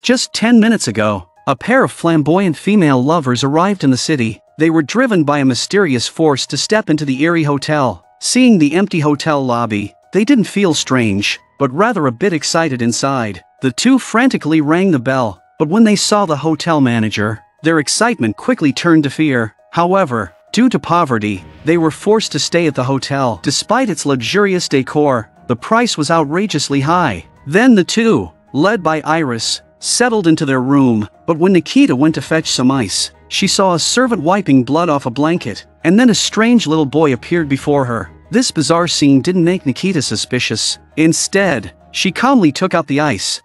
Just 10 minutes ago, a pair of flamboyant female lovers arrived in the city. They were driven by a mysterious force to step into the eerie hotel. Seeing the empty hotel lobby, they didn't feel strange, but rather a bit excited inside. The two frantically rang the bell, but when they saw the hotel manager, their excitement quickly turned to fear. However, due to poverty, they were forced to stay at the hotel. Despite its luxurious decor, the price was outrageously high. Then the two, led by Iris, settled into their room, but when Nikita went to fetch some ice, she saw a servant wiping blood off a blanket, and then a strange little boy appeared before her. This bizarre scene didn't make Nikita suspicious. Instead, she calmly took out the ice.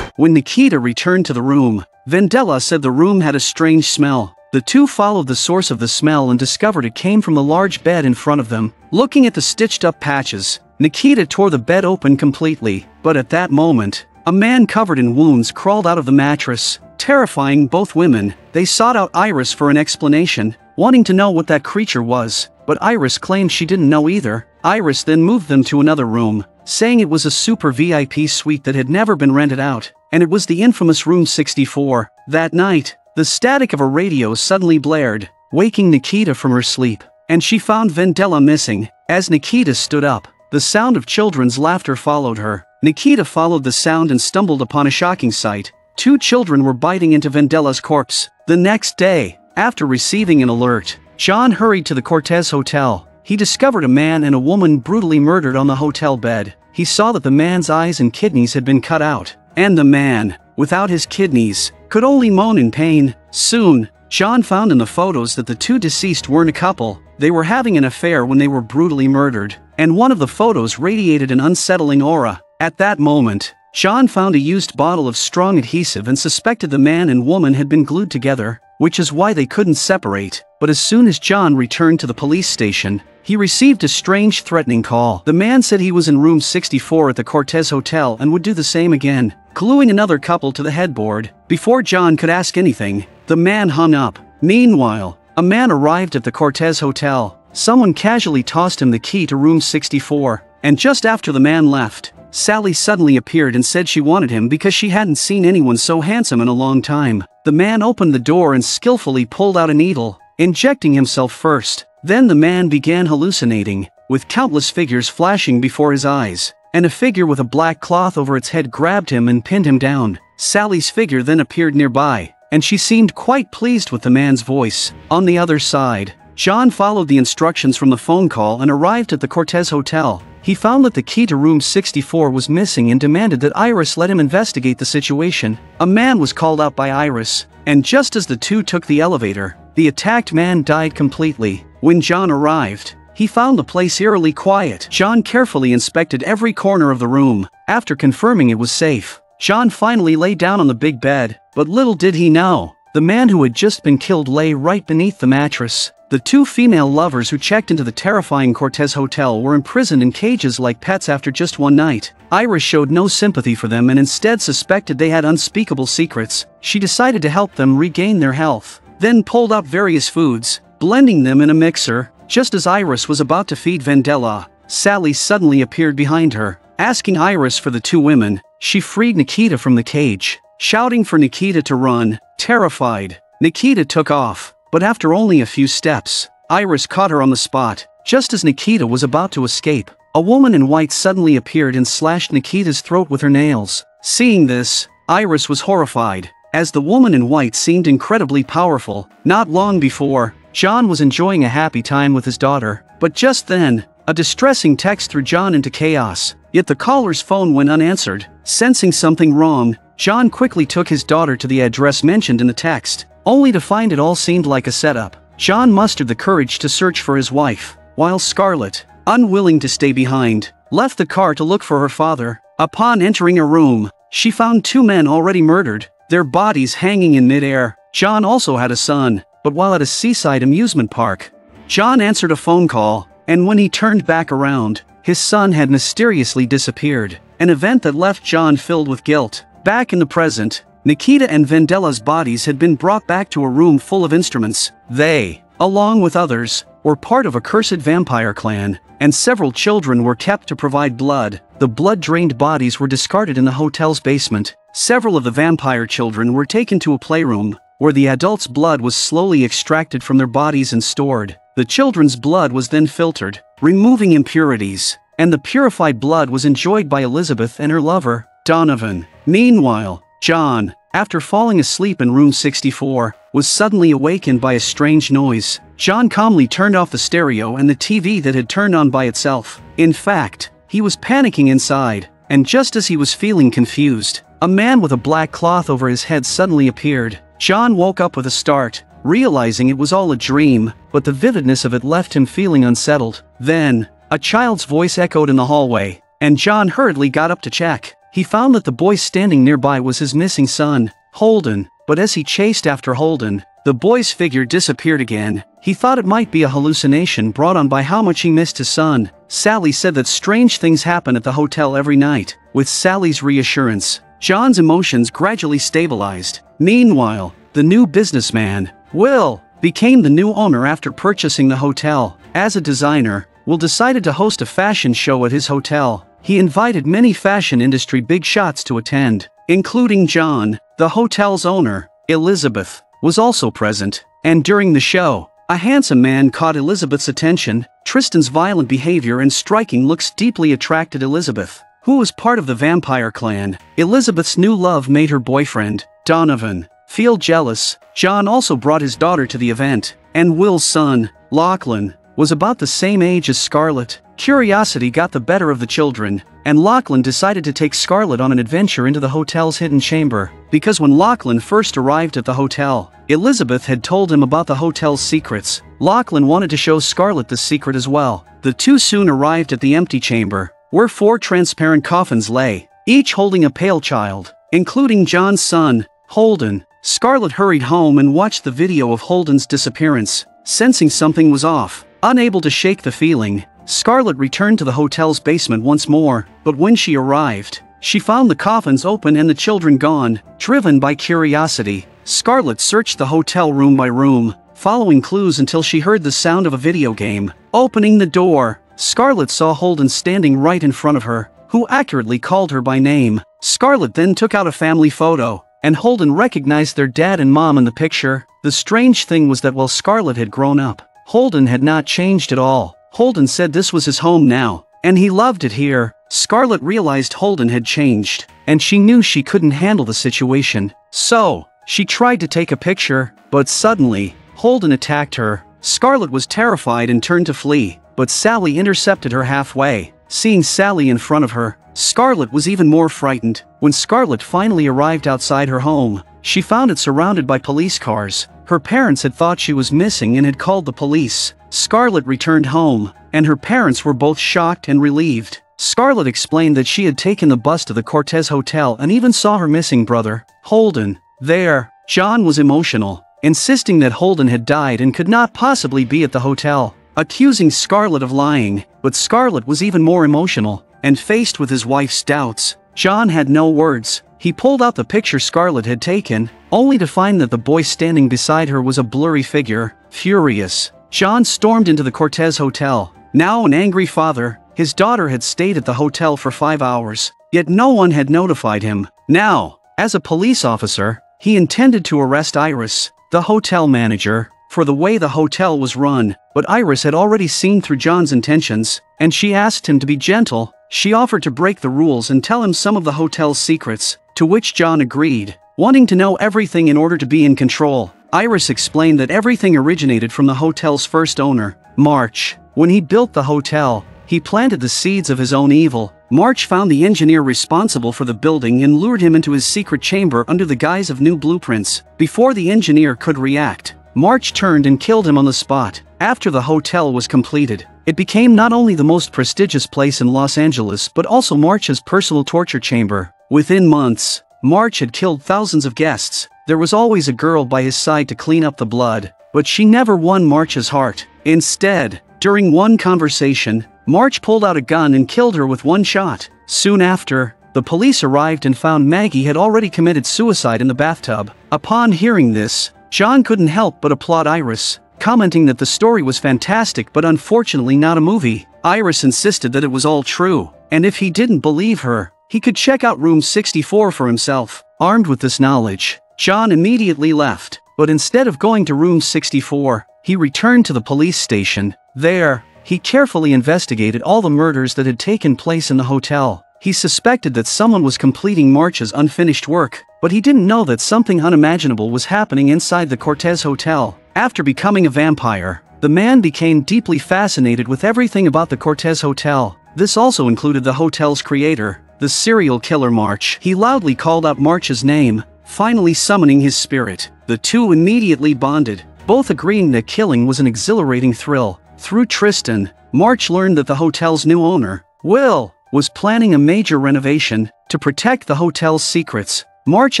When Nikita returned to the room, Vendela said the room had a strange smell. The two followed the source of the smell and discovered it came from the large bed in front of them. Looking at the stitched-up patches, Nikita tore the bed open completely, but at that moment, a man covered in wounds crawled out of the mattress. Terrifying both women, they sought out Iris for an explanation, wanting to know what that creature was, but Iris claimed she didn't know either. Iris then moved them to another room, saying it was a super VIP suite that had never been rented out, and it was the infamous Room 64. That night, the static of a radio suddenly blared, waking Nikita from her sleep, and she found Vendela missing. As Nikita stood up, the sound of children's laughter followed her. Nikita followed the sound and stumbled upon a shocking sight. Two children were biting into Vendela's corpse. The next day, after receiving an alert, John hurried to the Cortez Hotel. He discovered a man and a woman brutally murdered on the hotel bed. He saw that the man's eyes and kidneys had been cut out, and the man, without his kidneys, could only moan in pain. Soon, John found in the photos that the two deceased weren't a couple. They were having an affair when they were brutally murdered, and one of the photos radiated an unsettling aura. At that moment, John found a used bottle of strong adhesive and suspected the man and woman had been glued together, which is why they couldn't separate. But as soon as John returned to the police station, he received a strange threatening call. The man said he was in room 64 at the Cortez Hotel and would do the same again, gluing another couple to the headboard. Before John could ask anything, the man hung up. Meanwhile, a man arrived at the Cortez Hotel. Someone casually tossed him the key to room 64, and just after the man left, Sally suddenly appeared and said she wanted him because she hadn't seen anyone so handsome in a long time. The man opened the door and skillfully pulled out a needle, injecting himself first. Then the man began hallucinating, with countless figures flashing before his eyes, and a figure with a black cloth over its head grabbed him and pinned him down. Sally's figure then appeared nearby, and she seemed quite pleased with the man's voice. On the other side, John followed the instructions from the phone call and arrived at the Cortez Hotel. He found that the key to room 64 was missing and demanded that Iris let him investigate the situation. A man was called out by Iris, and just as the two took the elevator, the attacked man died completely. When John arrived, he found the place eerily quiet. John carefully inspected every corner of the room. After confirming it was safe, John finally lay down on the big bed, but little did he know, the man who had just been killed lay right beneath the mattress. The two female lovers who checked into the terrifying Cortez Hotel were imprisoned in cages like pets after just one night. Iris showed no sympathy for them and instead suspected they had unspeakable secrets. She decided to help them regain their health, then pulled out various foods, blending them in a mixer. Just as Iris was about to feed Vendela, Sally suddenly appeared behind her. Asking Iris for the two women, she freed Nikita from the cage, shouting for Nikita to run. Terrified, Nikita took off. But after only a few steps, Iris caught her on the spot. Just as Nikita was about to escape, a woman in white suddenly appeared and slashed Nikita's throat with her nails. Seeing this, Iris was horrified, as the woman in white seemed incredibly powerful. Not long before, John was enjoying a happy time with his daughter, but just then, a distressing text threw John into chaos. Yet the caller's phone went unanswered. Sensing something wrong, John quickly took his daughter to the address mentioned in the text, only to find it all seemed like a setup. John mustered the courage to search for his wife, while Scarlett, unwilling to stay behind, left the car to look for her father. Upon entering a room, she found two men already murdered, their bodies hanging in midair. John also had a son, but while at a seaside amusement park, John answered a phone call, and when he turned back around, his son had mysteriously disappeared, an event that left John filled with guilt. Back in the present, Nikita and Vendela's bodies had been brought back to a room full of instruments. They, along with others, were part of a cursed vampire clan, and several children were kept to provide blood. The blood-drained bodies were discarded in the hotel's basement. Several of the vampire children were taken to a playroom, where the adults' blood was slowly extracted from their bodies and stored. The children's blood was then filtered, removing impurities, and the purified blood was enjoyed by Elizabeth and her lover, Donovan. Meanwhile, John, after falling asleep in room 64, was suddenly awakened by a strange noise. John calmly turned off the stereo and the TV that had turned on by itself. In fact, he was panicking inside, and just as he was feeling confused, a man with a black cloth over his head suddenly appeared. John woke up with a start, realizing it was all a dream, but the vividness of it left him feeling unsettled. Then, a child's voice echoed in the hallway, and John hurriedly got up to check. He found that the boy standing nearby was his missing son, Holden, but as he chased after Holden, the boy's figure disappeared again. He thought it might be a hallucination brought on by how much he missed his son. Sally said that strange things happen at the hotel every night. With Sally's reassurance, John's emotions gradually stabilized. Meanwhile, the new businessman, Will, became the new owner after purchasing the hotel. As a designer, Will decided to host a fashion show at his hotel. He invited many fashion industry big shots to attend, including John. The hotel's owner, Elizabeth, was also present, and during the show, a handsome man caught Elizabeth's attention. Tristan's violent behavior and striking looks deeply attracted Elizabeth, who was part of the vampire clan. Elizabeth's new love made her boyfriend, Donovan, feel jealous. John also brought his daughter to the event, and Will's son, Lachlan, was about the same age as Scarlett. Curiosity got the better of the children, and Lachlan decided to take Scarlett on an adventure into the hotel's hidden chamber. Because when Lachlan first arrived at the hotel, Elizabeth had told him about the hotel's secrets. Lachlan wanted to show Scarlett the secret as well. The two soon arrived at the empty chamber, where 4 transparent coffins lay, each holding a pale child, including John's son, Holden. Scarlett hurried home and watched the video of Holden's disappearance. Sensing something was off, unable to shake the feeling, Scarlett returned to the hotel's basement once more, but when she arrived, she found the coffins open and the children gone. Driven by curiosity, Scarlett searched the hotel room by room, following clues until she heard the sound of a video game. Opening the door, Scarlett saw Holden standing right in front of her, who accurately called her by name. Scarlett then took out a family photo, and Holden recognized their dad and mom in the picture. The strange thing was that while Scarlett had grown up, Holden had not changed at all. Holden said this was his home now, and he loved it here. Scarlett realized Holden had changed, and she knew she couldn't handle the situation. So, she tried to take a picture, but suddenly, Holden attacked her. Scarlett was terrified and turned to flee, but Sally intercepted her halfway. Seeing Sally in front of her, Scarlett was even more frightened. When Scarlett finally arrived outside her home, she found it surrounded by police cars. Her parents had thought she was missing and had called the police. Scarlett returned home, and her parents were both shocked and relieved. Scarlett explained that she had taken the bus to the Cortez Hotel and even saw her missing brother, Holden, there. John was emotional, insisting that Holden had died and could not possibly be at the hotel, accusing Scarlett of lying. But Scarlett was even more emotional, and faced with his wife's doubts, John had no words. He pulled out the picture Scarlett had taken, only to find that the boy standing beside her was a blurry figure. Furious, John stormed into the Cortez Hotel. Now an angry father, his daughter had stayed at the hotel for 5 hours, yet no one had notified him. Now, as a police officer, he intended to arrest Iris, the hotel manager, for the way the hotel was run. But Iris had already seen through John's intentions, and she asked him to be gentle. She offered to break the rules and tell him some of the hotel's secrets, to which John agreed, wanting to know everything in order to be in control. Iris explained that everything originated from the hotel's first owner, March. When he built the hotel, he planted the seeds of his own evil. March found the engineer responsible for the building and lured him into his secret chamber under the guise of new blueprints. Before the engineer could react, March turned and killed him on the spot. After the hotel was completed, it became not only the most prestigious place in Los Angeles but also March's personal torture chamber. Within months, March had killed thousands of guests. There was always a girl by his side to clean up the blood, but she never won March's heart. Instead, during one conversation, March pulled out a gun and killed her with one shot. Soon after, the police arrived and found Maggie had already committed suicide in the bathtub. Upon hearing this, John couldn't help but applaud Iris. commenting that the story was fantastic but unfortunately not a movie. Iris insisted that it was all true, and if he didn't believe her, he could check out room 64 for himself. Armed with this knowledge, John immediately left, but instead of going to room 64, he returned to the police station. There, he carefully investigated all the murders that had taken place in the hotel. He suspected that someone was completing March's unfinished work, but he didn't know that something unimaginable was happening inside the Cortez Hotel. After becoming a vampire, the man became deeply fascinated with everything about the Cortez Hotel. This also included the hotel's creator, the serial killer March. He loudly called out March's name, finally summoning his spirit. The two immediately bonded, both agreeing that killing was an exhilarating thrill. Through Tristan, March learned that the hotel's new owner, Will, was planning a major renovation. To protect the hotel's secrets, March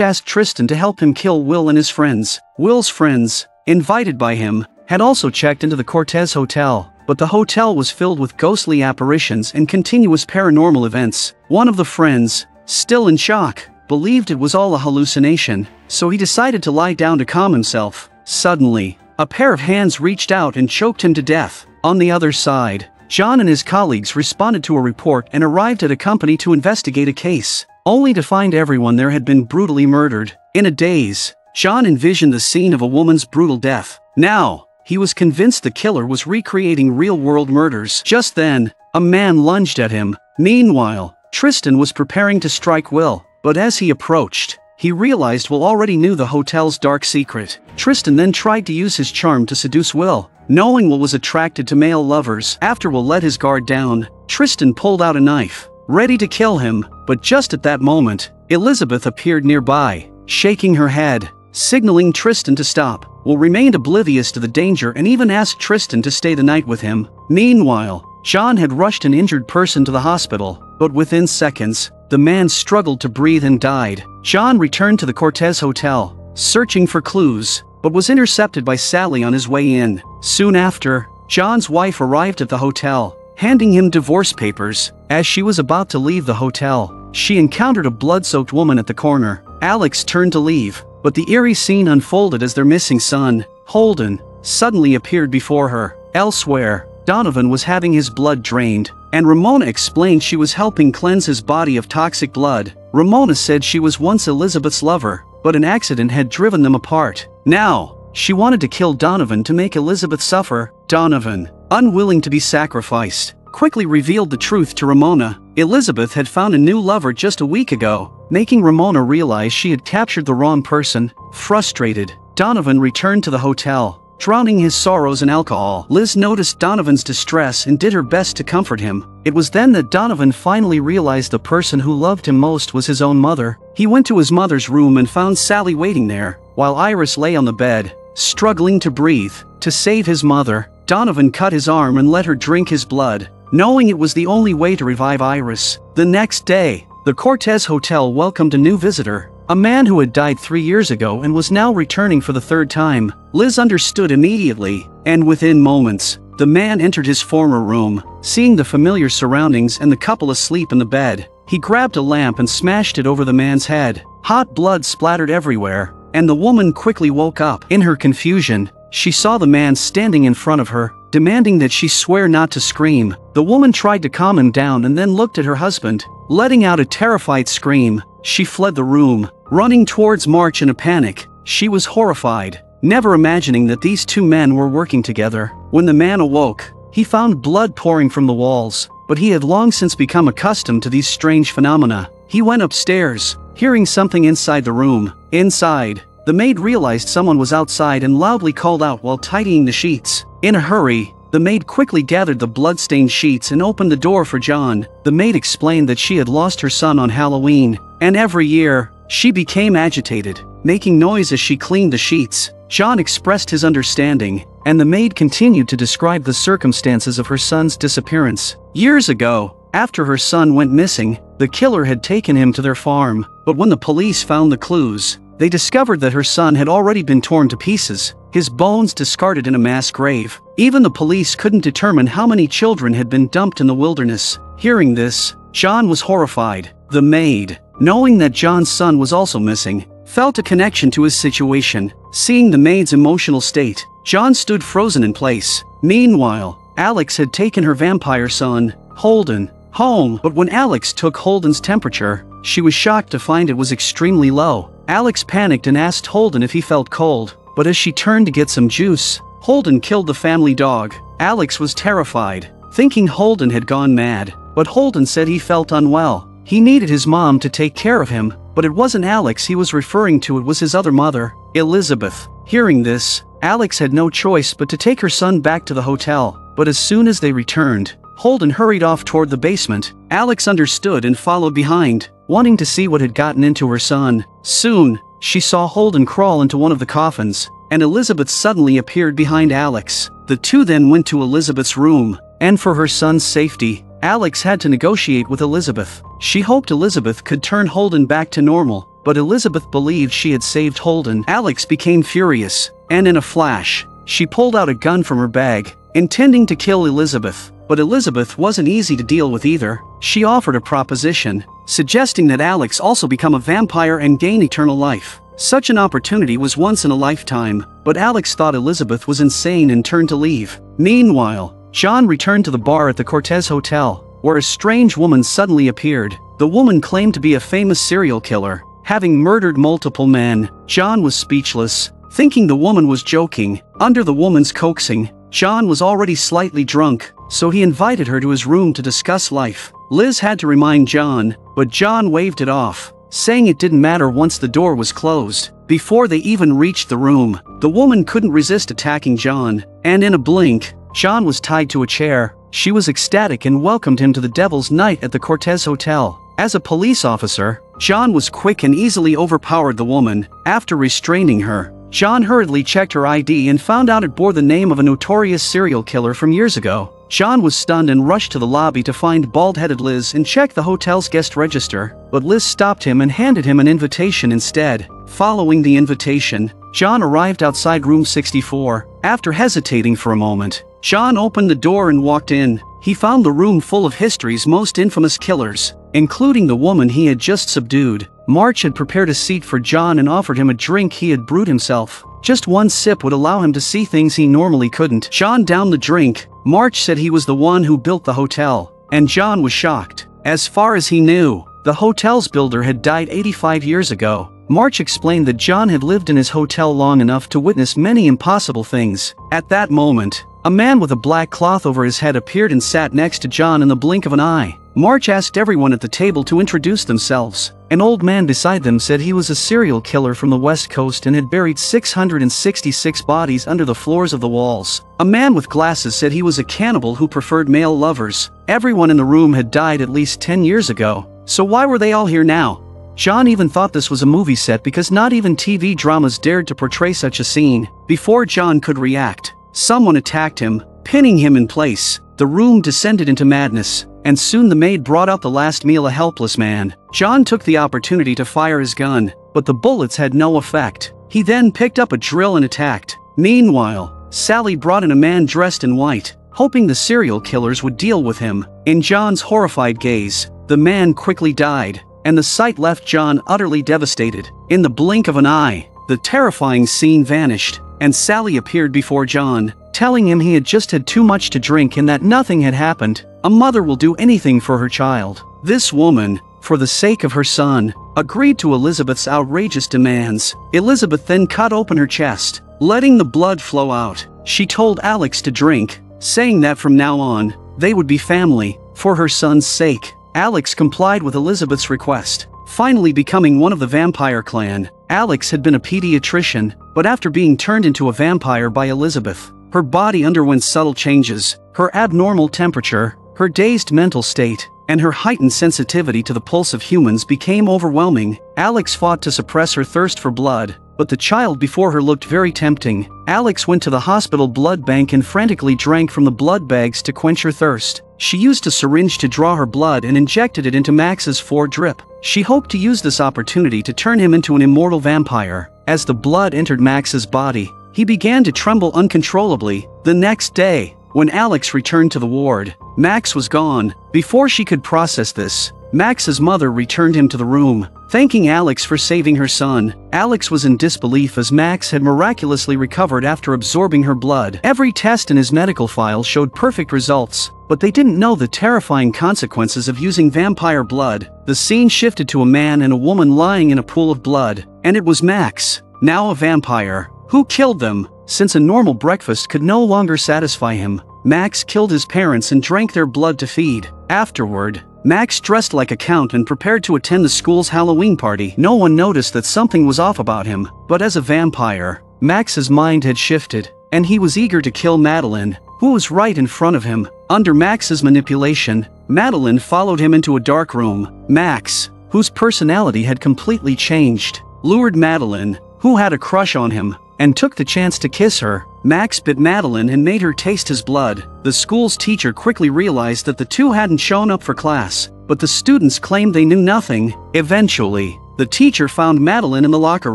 asked Tristan to help him kill Will and his friends. Will's friends, invited by him, had also checked into the Cortez Hotel, but the hotel was filled with ghostly apparitions and continuous paranormal events. One of the friends, still in shock, believed it was all a hallucination, so he decided to lie down to calm himself. Suddenly, a pair of hands reached out and choked him to death. On the other side, John and his colleagues responded to a report and arrived at a company to investigate a case, only to find everyone there had been brutally murdered. In a daze, John envisioned the scene of a woman's brutal death. Now, he was convinced the killer was recreating real-world murders. Just then, a man lunged at him. Meanwhile, Tristan was preparing to strike Will, but as he approached, he realized Will already knew the hotel's dark secret. Tristan then tried to use his charm to seduce Will, knowing Will was attracted to male lovers. After Will let his guard down, Tristan pulled out a knife, ready to kill him, but just at that moment, Elizabeth appeared nearby, shaking her head, signaling Tristan to stop. Will remained oblivious to the danger and even asked Tristan to stay the night with him. Meanwhile, John had rushed an injured person to the hospital, but within seconds, the man struggled to breathe and died. John returned to the Cortez Hotel, searching for clues, but was intercepted by Sally on his way in. Soon after, John's wife arrived at the hotel, handing him divorce papers. As she was about to leave the hotel, she encountered a blood-soaked woman at the corner. Alex turned to leave, but the eerie scene unfolded as their missing son, Holden, suddenly appeared before her. Elsewhere, Donovan was having his blood drained, and Ramona explained she was helping cleanse his body of toxic blood. Ramona said she was once Elizabeth's lover, but an accident had driven them apart. Now, she wanted to kill Donovan to make Elizabeth suffer. Donovan, unwilling to be sacrificed, quickly revealed the truth to Ramona. Elizabeth had found a new lover just a week ago, making Ramona realize she had captured the wrong person. Frustrated, Donovan returned to the hotel, drowning his sorrows in alcohol. Liz noticed Donovan's distress and did her best to comfort him. It was then that Donovan finally realized the person who loved him most was his own mother. He went to his mother's room and found Sally waiting there, while Iris lay on the bed, struggling to breathe. To save his mother, Donovan cut his arm and let her drink his blood, knowing it was the only way to revive Iris. The next day, the Cortez Hotel welcomed a new visitor, a man who had died 3 years ago and was now returning for the third time. Liz understood immediately, and within moments, the man entered his former room. Seeing the familiar surroundings and the couple asleep in the bed, he grabbed a lamp and smashed it over the man's head. Hot blood splattered everywhere, and the woman quickly woke up. In her confusion, she saw the man standing in front of her, demanding that she swear not to scream. The woman tried to calm him down and then looked at her husband, letting out a terrified scream. She fled the room, running towards March in a panic. She was horrified, never imagining that these two men were working together. When the man awoke, he found blood pouring from the walls, but he had long since become accustomed to these strange phenomena. He went upstairs, hearing something inside the room. Inside, the maid realized someone was outside and loudly called out while tidying the sheets. In a hurry, the maid quickly gathered the blood-stained sheets and opened the door for John. The maid explained that she had lost her son on Halloween, and every year, she became agitated, making noise as she cleaned the sheets. John expressed his understanding, and the maid continued to describe the circumstances of her son's disappearance. Years ago, after her son went missing, the killer had taken him to their farm, but when the police found the clues, they discovered that her son had already been torn to pieces, his bones discarded in a mass grave. Even the police couldn't determine how many children had been dumped in the wilderness. Hearing this, John was horrified. The maid, knowing that John's son was also missing, felt a connection to his situation. Seeing the maid's emotional state, John stood frozen in place. Meanwhile, Alex had taken her vampire son, Holden, home, but when Alex took Holden's temperature, she was shocked to find it was extremely low. Alex panicked and asked Holden if he felt cold, but as she turned to get some juice, Holden killed the family dog. Alex was terrified, thinking Holden had gone mad, but Holden said he felt unwell. He needed his mom to take care of him, but it wasn't Alex he was referring to, it was his other mother, Elizabeth. Hearing this, Alex had no choice but to take her son back to the hotel, but as soon as they returned, Holden hurried off toward the basement. Alex understood and followed behind, wanting to see what had gotten into her son. Soon, she saw Holden crawl into one of the coffins, and Elizabeth suddenly appeared behind Alex. The two then went to Elizabeth's room, and for her son's safety, Alex had to negotiate with Elizabeth. She hoped Elizabeth could turn Holden back to normal, but Elizabeth believed she had saved Holden. Alex became furious, and in a flash, she pulled out a gun from her bag, intending to kill Elizabeth. But Elizabeth wasn't easy to deal with either. She offered a proposition, suggesting that Alex also become a vampire and gain eternal life. Such an opportunity was once in a lifetime, but Alex thought Elizabeth was insane and turned to leave. Meanwhile, John returned to the bar at the Cortez Hotel, where a strange woman suddenly appeared. The woman claimed to be a famous serial killer, having murdered multiple men. John was speechless, thinking the woman was joking. Under the woman's coaxing, John was already slightly drunk, so he invited her to his room to discuss life. Liz had to remind John, but John waved it off, saying it didn't matter once the door was closed. Before they even reached the room, the woman couldn't resist attacking John, and in a blink, John was tied to a chair. She was ecstatic and welcomed him to the Devil's Night at the Cortez Hotel. As a police officer, John was quick and easily overpowered the woman. After restraining her, John hurriedly checked her ID and found out it bore the name of a notorious serial killer from years ago. John was stunned and rushed to the lobby to find bald-headed Liz and check the hotel's guest register, but Liz stopped him and handed him an invitation instead. Following the invitation, John arrived outside room 64. After hesitating for a moment, John opened the door and walked in. He found the room full of history's most infamous killers, including the woman he had just subdued. March had prepared a seat for John and offered him a drink he had brewed himself. Just one sip would allow him to see things he normally couldn't. John downed the drink. March said he was the one who built the hotel, and John was shocked. As far as he knew, the hotel's builder had died 85 years ago. March explained that John had lived in his hotel long enough to witness many impossible things. At that moment, a man with a black cloth over his head appeared and sat next to John in the blink of an eye. March asked everyone at the table to introduce themselves. An old man beside them said he was a serial killer from the West Coast and had buried 666 bodies under the floors of the walls. A man with glasses said he was a cannibal who preferred male lovers. Everyone in the room had died at least 10 years ago, so why were they all here now? John even thought this was a movie set because not even TV dramas dared to portray such a scene. Before John could react, someone attacked him, pinning him in place. The room descended into madness, and soon the maid brought out the last meal, a helpless man. John took the opportunity to fire his gun, but the bullets had no effect. He then picked up a drill and attacked. Meanwhile, Sally brought in a man dressed in white, hoping the serial killers would deal with him. In John's horrified gaze, the man quickly died, and the sight left John utterly devastated. In the blink of an eye, the terrifying scene vanished, and Sally appeared before John, telling him he had just had too much to drink and that nothing had happened. A mother will do anything for her child. This woman, for the sake of her son, agreed to Elizabeth's outrageous demands. Elizabeth then cut open her chest, letting the blood flow out. She told Alex to drink, saying that from now on, they would be family, for her son's sake. Alex complied with Elizabeth's request, finally becoming one of the vampire clan. Alex had been a pediatrician, but after being turned into a vampire by Elizabeth, her body underwent subtle changes. Her abnormal temperature, her dazed mental state, and her heightened sensitivity to the pulse of humans became overwhelming. Alex fought to suppress her thirst for blood, but the child before her looked very tempting. Alex went to the hospital blood bank and frantically drank from the blood bags to quench her thirst. She used a syringe to draw her blood and injected it into Max's foredrip. She hoped to use this opportunity to turn him into an immortal vampire. As the blood entered Max's body, he began to tremble uncontrollably. The next day, when Alex returned to the ward, Max was gone. Before she could process this, Max's mother returned him to the room, thanking Alex for saving her son. Alex was in disbelief as Max had miraculously recovered after absorbing her blood. Every test in his medical file showed perfect results, but they didn't know the terrifying consequences of using vampire blood. The scene shifted to a man and a woman lying in a pool of blood, and it was Max, now a vampire, who killed them. Since a normal breakfast could no longer satisfy him, Max killed his parents and drank their blood to feed. Afterward, Max dressed like a count and prepared to attend the school's Halloween party. No one noticed that something was off about him, but as a vampire, Max's mind had shifted, and he was eager to kill Madeline, who was right in front of him. Under Max's manipulation, Madeline followed him into a dark room. Max, whose personality had completely changed, lured Madeline, who had a crush on him, and took the chance to kiss her. Max bit Madeline and made her taste his blood. The school's teacher quickly realized that the two hadn't shown up for class, but the students claimed they knew nothing. Eventually, the teacher found Madeline in the locker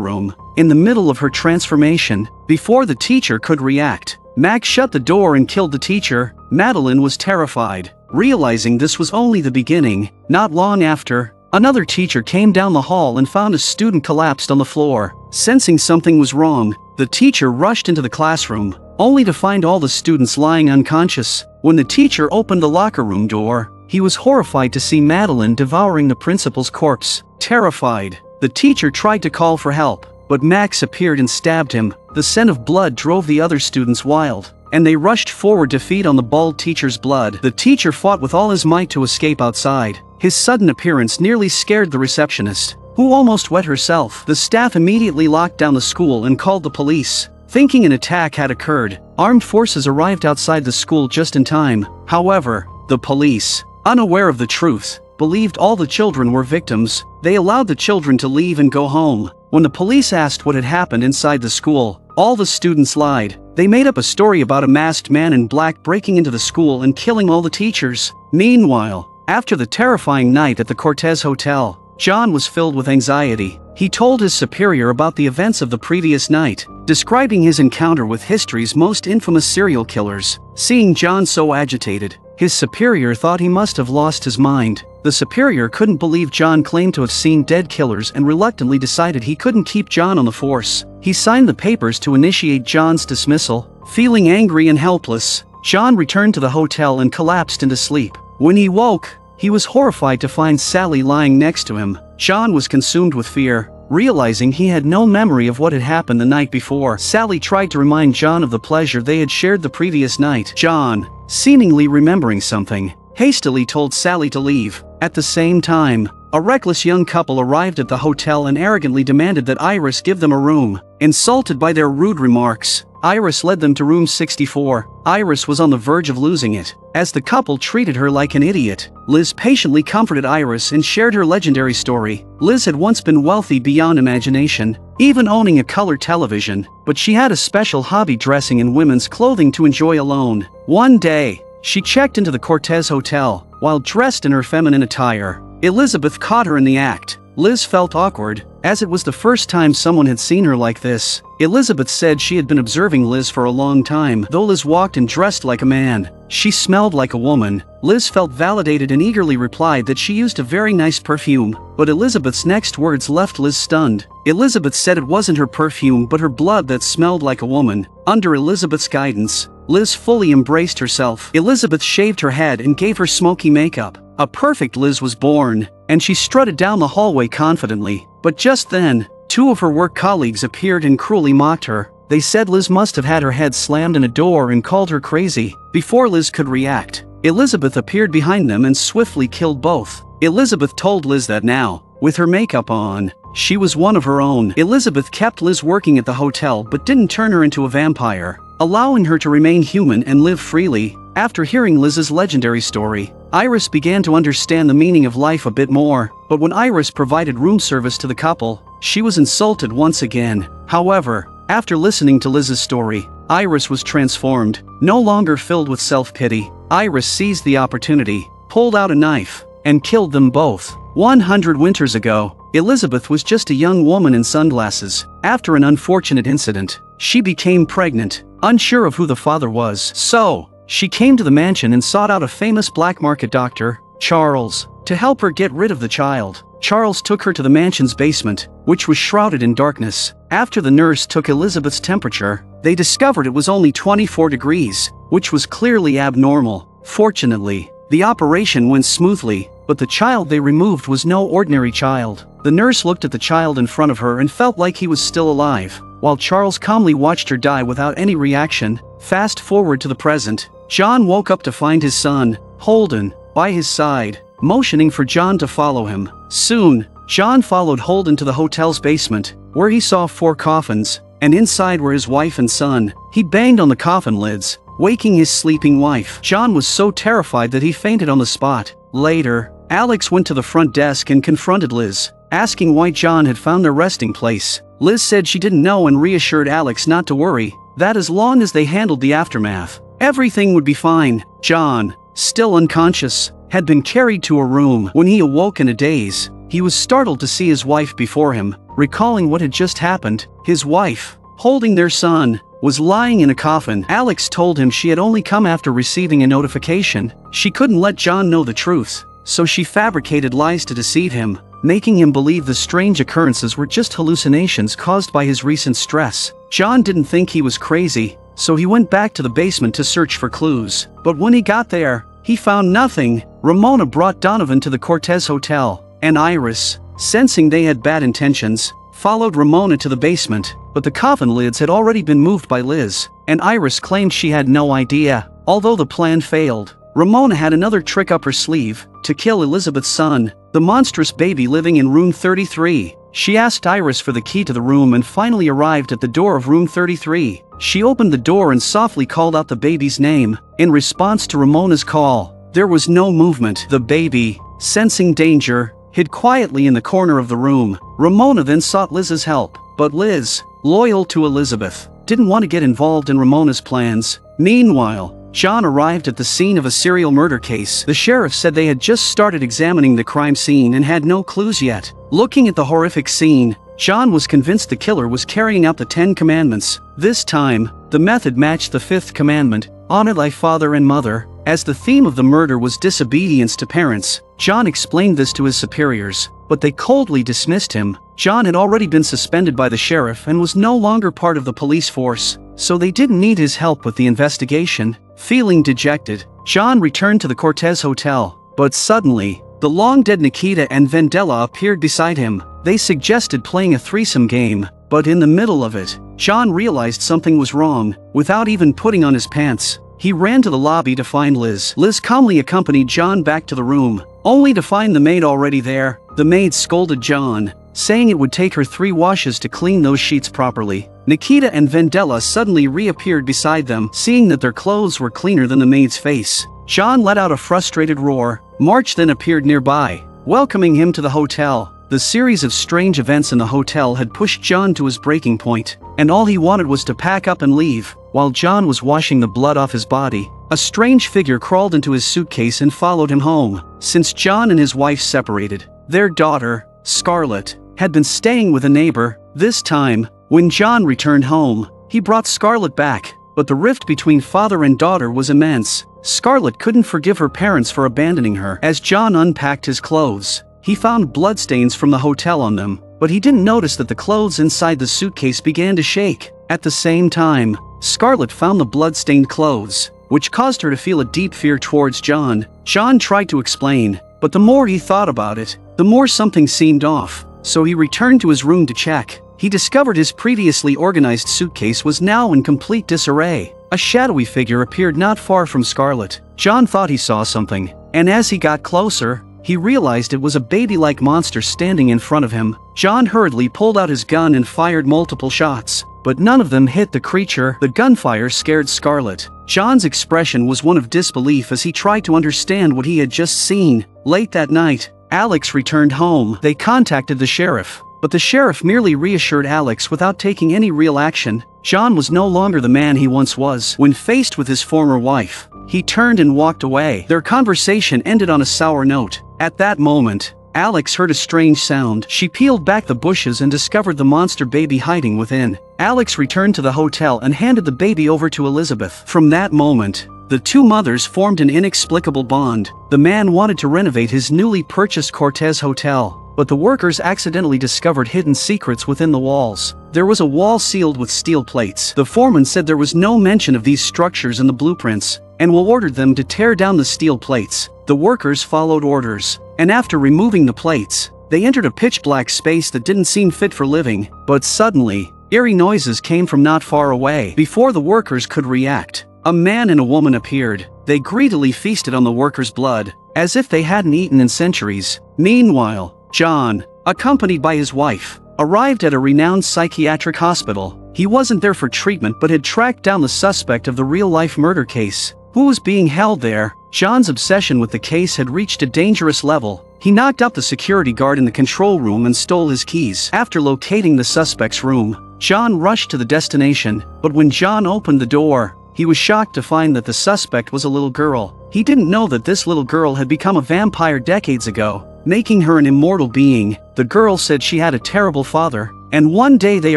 room, in the middle of her transformation. Before the teacher could react, Max shut the door and killed the teacher. Madeline was terrified, realizing this was only the beginning. Not long after, another teacher came down the hall and found a student collapsed on the floor. Sensing something was wrong, the teacher rushed into the classroom, only to find all the students lying unconscious. When the teacher opened the locker room door, he was horrified to see Madeline devouring the principal's corpse. Terrified, the teacher tried to call for help, but Max appeared and stabbed him. The scent of blood drove the other students wild, and they rushed forward to feed on the bald teacher's blood. The teacher fought with all his might to escape outside. His sudden appearance nearly scared the receptionist, who almost wet herself. The staff immediately locked down the school and called the police. Thinking an attack had occurred, armed forces arrived outside the school just in time. However, the police, unaware of the truth, believed all the children were victims. They allowed the children to leave and go home. When the police asked what had happened inside the school, all the students lied. They made up a story about a masked man in black breaking into the school and killing all the teachers. Meanwhile, after the terrifying night at the Cortez Hotel, John was filled with anxiety. He told his superior about the events of the previous night, describing his encounter with history's most infamous serial killers. Seeing John so agitated, his superior thought he must have lost his mind. The superior couldn't believe John claimed to have seen dead killers and reluctantly decided he couldn't keep John on the force. He signed the papers to initiate John's dismissal. Feeling angry and helpless, John returned to the hotel and collapsed into sleep. When he woke, he was horrified to find Sally lying next to him. John was consumed with fear, realizing he had no memory of what had happened the night before. Sally tried to remind John of the pleasure they had shared the previous night. John, seemingly remembering something, hastily told Sally to leave. At the same time, a reckless young couple arrived at the hotel and arrogantly demanded that Iris give them a room. Insulted by their rude remarks, Iris led them to room 64. Iris was on the verge of losing it, as the couple treated her like an idiot. Liz patiently comforted Iris and shared her legendary story. Liz had once been wealthy beyond imagination, even owning a color television, but she had a special hobby: dressing in women's clothing to enjoy alone. One day, she checked into the Cortez Hotel, while dressed in her feminine attire. Elizabeth caught her in the act. Liz felt awkward, as it was the first time someone had seen her like this. Elizabeth said she had been observing Liz for a long time. Though Liz walked and dressed like a man, she smelled like a woman. Liz felt validated and eagerly replied that she used a very nice perfume, but Elizabeth's next words left Liz stunned. Elizabeth said it wasn't her perfume but her blood that smelled like a woman. Under Elizabeth's guidance, Liz fully embraced herself. Elizabeth shaved her head and gave her smoky makeup. A perfect Liz was born, and she strutted down the hallway confidently. But just then, two of her work colleagues appeared and cruelly mocked her. They said Liz must have had her head slammed in a door and called her crazy. Before Liz could react, Elizabeth appeared behind them and swiftly killed both. Elizabeth told Liz that now, with her makeup on, she was one of her own. Elizabeth kept Liz working at the hotel but didn't turn her into a vampire, allowing her to remain human and live freely. After hearing Liz's legendary story, Iris began to understand the meaning of life a bit more. But when Iris provided room service to the couple, she was insulted once again. However, after listening to Liz's story, Iris was transformed. No longer filled with self-pity, Iris seized the opportunity, pulled out a knife, and killed them both. 100 winters ago, Elizabeth was just a young woman in sunglasses. After an unfortunate incident, she became pregnant, unsure of who the father was. So, she came to the mansion and sought out a famous black market doctor, Charles, to help her get rid of the child. Charles took her to the mansion's basement, which was shrouded in darkness. After the nurse took Elizabeth's temperature, they discovered it was only 24 degrees, which was clearly abnormal. Fortunately, the operation went smoothly, but the child they removed was no ordinary child. The nurse looked at the child in front of her and felt like he was still alive, while Charles calmly watched her die without any reaction. Fast forward to the present. John woke up to find his son, Holden, by his side, motioning for John to follow him. Soon, John followed Holden to the hotel's basement, where he saw 4 coffins, and inside were his wife and son. He banged on the coffin lids, waking his sleeping wife. John was so terrified that he fainted on the spot. Later, Alex went to the front desk and confronted Liz, asking why John had found their resting place. Liz said she didn't know and reassured Alex not to worry, that as long as they handled the aftermath, everything would be fine. John, still unconscious, had been carried to a room. When he awoke in a daze, he was startled to see his wife before him. Recalling what had just happened, his wife, holding their son, was lying in a coffin. Alex told him she had only come after receiving a notification. She couldn't let John know the truth, so she fabricated lies to deceive him, making him believe the strange occurrences were just hallucinations caused by his recent stress. John didn't think he was crazy, so he went back to the basement to search for clues. But when he got there, he found nothing. Ramona brought Donovan to the Cortez Hotel, and Iris, sensing they had bad intentions, followed Ramona to the basement, but the coffin lids had already been moved by Liz, and Iris claimed she had no idea. Although the plan failed, Ramona had another trick up her sleeve, to kill Elizabeth's son, the monstrous baby living in room 33. She asked Iris for the key to the room and finally arrived at the door of room 33. She opened the door and softly called out the baby's name. In response to Ramona's call, there was no movement. The baby, sensing danger, hid quietly in the corner of the room. Ramona then sought Liz's help, but Liz, loyal to Elizabeth, didn't want to get involved in Ramona's plans. Meanwhile, John arrived at the scene of a serial murder case. The sheriff said they had just started examining the crime scene and had no clues yet. Looking at the horrific scene, John was convinced the killer was carrying out the 10 commandments. This time, the method matched the 5th commandment, honor thy father and mother. As the theme of the murder was disobedience to parents, John explained this to his superiors, but they coldly dismissed him. John had already been suspended by the sheriff and was no longer part of the police force, so they didn't need his help with the investigation. Feeling dejected, John returned to the Cortez Hotel, but suddenly, the long-dead Nikita and Vendela appeared beside him. They suggested playing a threesome game, but in the middle of it, John realized something was wrong. Without even putting on his pants, he ran to the lobby to find Liz. Liz calmly accompanied John back to the room, only to find the maid already there. The maid scolded John, saying it would take her 3 washes to clean those sheets properly. Nikita and Vendela suddenly reappeared beside them, seeing that their clothes were cleaner than the maid's face. John let out a frustrated roar. March then appeared nearby, welcoming him to the hotel. The series of strange events in the hotel had pushed John to his breaking point, and all he wanted was to pack up and leave. While John was washing the blood off his body, a strange figure crawled into his suitcase and followed him home. Since John and his wife separated, their daughter, Scarlett, had been staying with a neighbor. This time, when John returned home, he brought Scarlett back, but the rift between father and daughter was immense. Scarlett couldn't forgive her parents for abandoning her. As John unpacked his clothes, he found bloodstains from the hotel on them, but he didn't notice that the clothes inside the suitcase began to shake. At the same time, Scarlett found the blood-stained clothes, which caused her to feel a deep fear towards John. John tried to explain, but the more he thought about it, the more something seemed off, so he returned to his room to check. He discovered his previously organized suitcase was now in complete disarray. A shadowy figure appeared not far from Scarlett. John thought he saw something, and as he got closer, he realized it was a baby-like monster standing in front of him. John hurriedly pulled out his gun and fired multiple shots, but none of them hit the creature. The gunfire scared Scarlett. John's expression was one of disbelief as he tried to understand what he had just seen. Late that night, Alex returned home. They contacted the sheriff, but the sheriff merely reassured Alex without taking any real action. John was no longer the man he once was. When faced with his former wife, he turned and walked away. Their conversation ended on a sour note. At that moment, Alex heard a strange sound. She peeled back the bushes and discovered the monster baby hiding within. Alex returned to the hotel and handed the baby over to Elizabeth. From that moment, The two mothers formed an inexplicable bond. The man wanted to renovate his newly purchased Cortez Hotel, but the workers accidentally discovered hidden secrets within the walls. There was a wall sealed with steel plates. The foreman said there was no mention of these structures in the blueprints, and ordered them to tear down the steel plates. The workers followed orders, and after removing the plates, they entered a pitch-black space that didn't seem fit for living. But suddenly, eerie noises came from not far away. Before the workers could react, a man and a woman appeared. They greedily feasted on the workers' blood, as if they hadn't eaten in centuries. Meanwhile, John, accompanied by his wife, arrived at a renowned psychiatric hospital. He wasn't there for treatment but had tracked down the suspect of the real-life murder case, who was being held there. John's obsession with the case had reached a dangerous level. He knocked out the security guard in the control room and stole his keys. After locating the suspect's room, John rushed to the destination, but when John opened the door, he was shocked to find that the suspect was a little girl. He didn't know that this little girl had become a vampire decades ago, making her an immortal being. The girl said she had a terrible father, and one day they